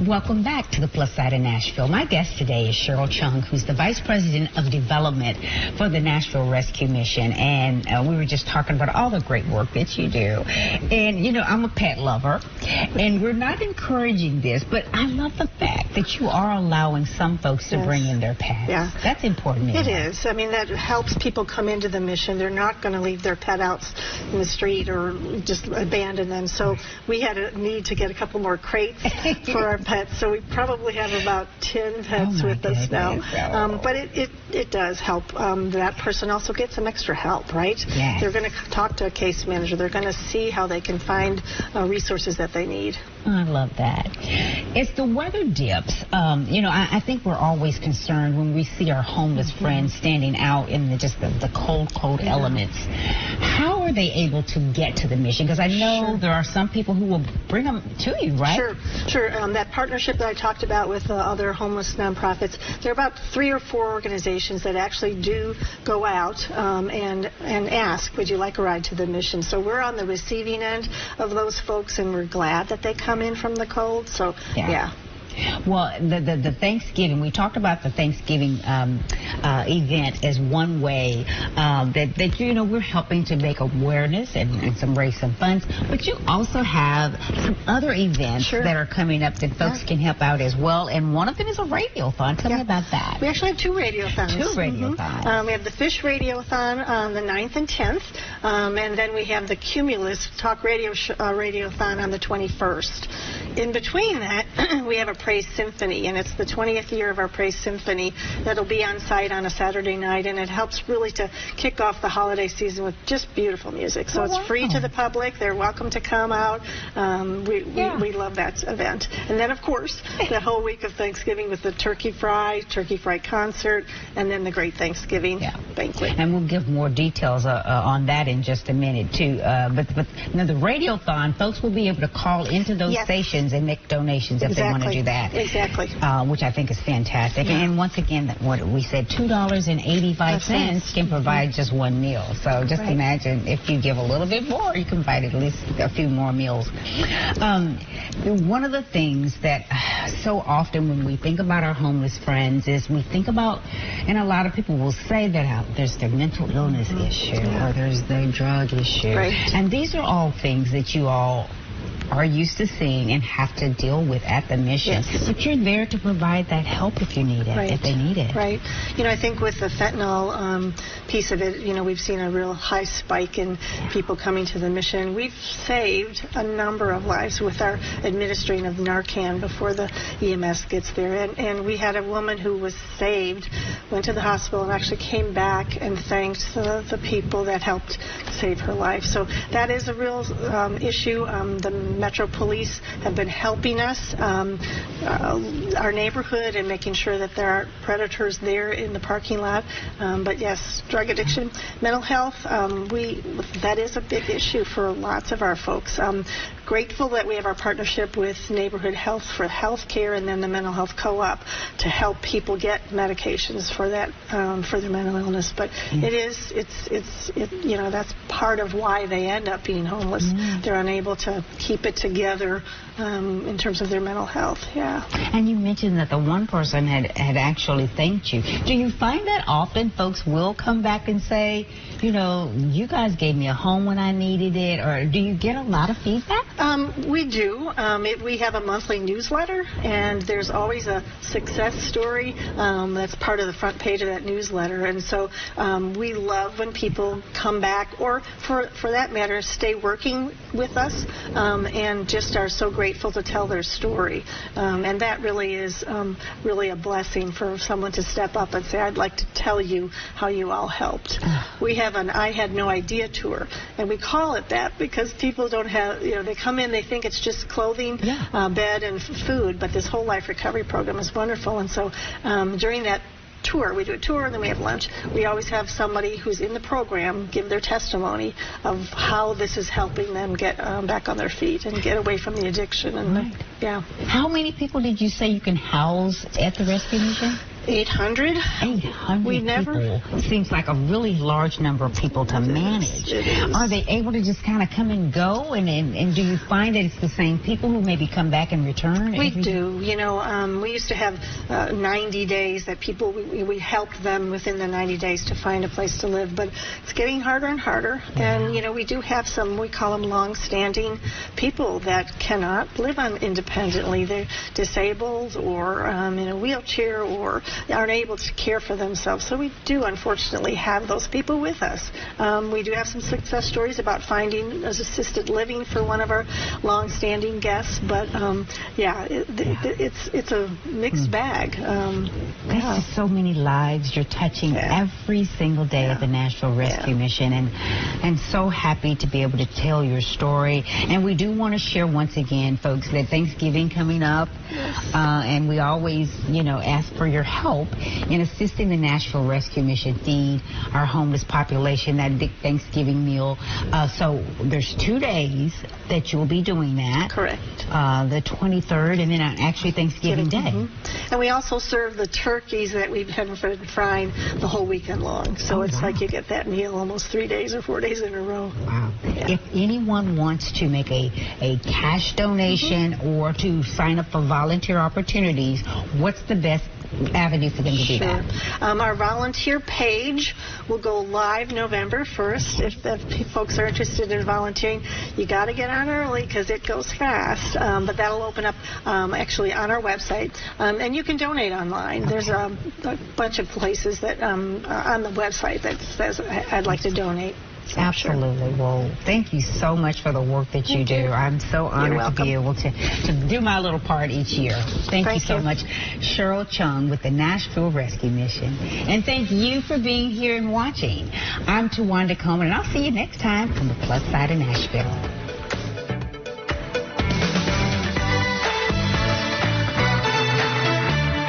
Welcome back to the Plus Side of Nashville. My guest today is Cheryl Chunn, who's the Vice President of Development for the Nashville Rescue Mission. And we were just talking about all the great work that you do. And, you know, I'm a pet lover, and we're not encouraging this, but I love the fact that you are allowing some folks to bring in their pets. Yeah. That's important. It is. I mean, that helps people come into the mission. They're not going to leave their pet out in the street or just abandon them. So we had a need to get a couple more crates for our pets. So we probably have about 10 pets with us now. But it does help. That person also gets some extra help, right? Yes. They're going to talk to a case manager. They're going to see how they can find resources that they need. I love that. As the weather dips, you know, I think we're always concerned when we see our homeless friends standing out in the cold elements. How are they able to get to the mission? Because I know there are some people who will bring them to you, right? Sure. That partnership that I talked about with other homeless nonprofits, there are about 3 or 4 organizations that actually do go out and ask, would you like a ride to the mission? So we're on the receiving end of those folks, and we're glad that they come in from the cold. So, yeah. Well, the Thanksgiving, we talked about the Thanksgiving event as one way that, you know, we're helping to make awareness and raise some funds. But you also have some other events that are coming up that folks can help out as well. And one of them is a radiothon. Tell me about that. We actually have 2 radiothons. 2 radiothons. We have the Fish Radiothon on the 9th and 10th. And then we have the Cumulus Talk Radiothon on the 21st. In between that, we have a Praise Symphony, and it's the 20th year of our Praise Symphony that'll be on site on a Saturday night, and it helps really to kick off the holiday season with just beautiful music. So it's free to the public. They're welcome to come out. We love that event. And then, of course, the whole week of Thanksgiving with the turkey fry concert, and then the Great Thanksgiving banquet. And we'll give more details on that in just a minute, too. But now the radiothon, folks will be able to call into those stations and make donations if they want to do that. Exactly. Which I think is fantastic. And once again, what we said, $2.85 can provide just one meal. So just imagine if you give a little bit more, you can provide at least a few more meals. One of the things that so often when we think about our homeless friends is we think about, and a lot of people will say that there's the mental illness issue or there's the drug issue. And these are all things that you all are used to seeing and have to deal with at the mission. But you're there to provide that help if you need it, if they need it. You know, I think with the fentanyl piece of it, you know, we've seen a real high spike in people coming to the mission. We've saved a number of lives with our administering of Narcan before the EMS gets there. And we had a woman who was saved, went to the hospital, and actually came back and thanked the people that helped save her life. So that is a real issue. The Metro Police have been helping us, our neighborhood, and making sure that there aren't predators there in the parking lot. But yes, drug addiction, mental health, that is a big issue for lots of our folks. Grateful that we have our partnership with Neighborhood Health for health care, and then the Mental Health Co-op to help people get medications for that, for their mental illness. But you know, that's part of why they end up being homeless. They're unable to keep it together in terms of their mental health. And you mentioned that the one person had actually thanked you. Do you find that often folks will come back and say, you know, you guys gave me a home when I needed it, or do you get a lot of feedback? We do. We have a monthly newsletter, and there's always a success story that's part of the front page of that newsletter. And so we love when people come back, or for that matter, stay working with us, and just are so grateful to tell their story. And that really is really a blessing for someone to step up and say, I'd like to tell you how you all helped. We have an I Had No Idea tour, and we call it that because people don't have, you know, they come in, they think it's just clothing, bed, and food, but this whole life recovery program is wonderful. And so during that tour, we do a tour and then we have lunch. We always have somebody who's in the program give their testimony of how this is helping them get back on their feet and get away from the addiction. And How many people did you say you can house at the rescue mission? 800. 800 We never. people. Seems like a really large number of people to manage. It is. Are they able to just kind of come and go? And do you find that it's the same people who maybe come back and return? We do. You know, we used to have 90 days that people, we helped them within the 90 days to find a place to live. But it's getting harder and harder. Yeah. And, you know, we do have some, we call them long-standing people that cannot live independently. They're disabled or in a wheelchair or aren't able to care for themselves. So we do, unfortunately, have those people with us. We do have some success stories about finding assisted living for one of our long-standing guests. But, it's a mixed bag. There's just so many lives you're touching every single day at the Nashville Rescue Mission. And so happy to be able to tell your story. And we do want to share once again, folks, that Thanksgiving coming up. And we always, ask for your help in assisting the Nashville Rescue Mission feed our homeless population that big Thanksgiving meal. So there's 2 days that you'll be doing that. Correct. The 23rd and then actually Thanksgiving Day. Mm-hmm. And we also serve the turkeys that we've been frying the whole weekend long. So it's like you get that meal almost 3 days or 4 days in a row. Wow. Yeah. If anyone wants to make a cash donation or to sign up for volunteer opportunities, what's the best avenue for them to do that? Our volunteer page will go live November 1st. If folks are interested in volunteering, you got to get on early because it goes fast. But that'll open up actually on our website. And you can donate online. Okay. There's a bunch of places that on the website that says, I'd like to donate. So absolutely. Sure. Well, thank you so much for the work that you do. I'm so honored to be able to do my little part each year. Thank you so much. Cheryl Chunn with the Nashville Rescue Mission. And thank you for being here and watching. I'm Tuwanda Coleman, and I'll see you next time on the Plus Side of Nashville.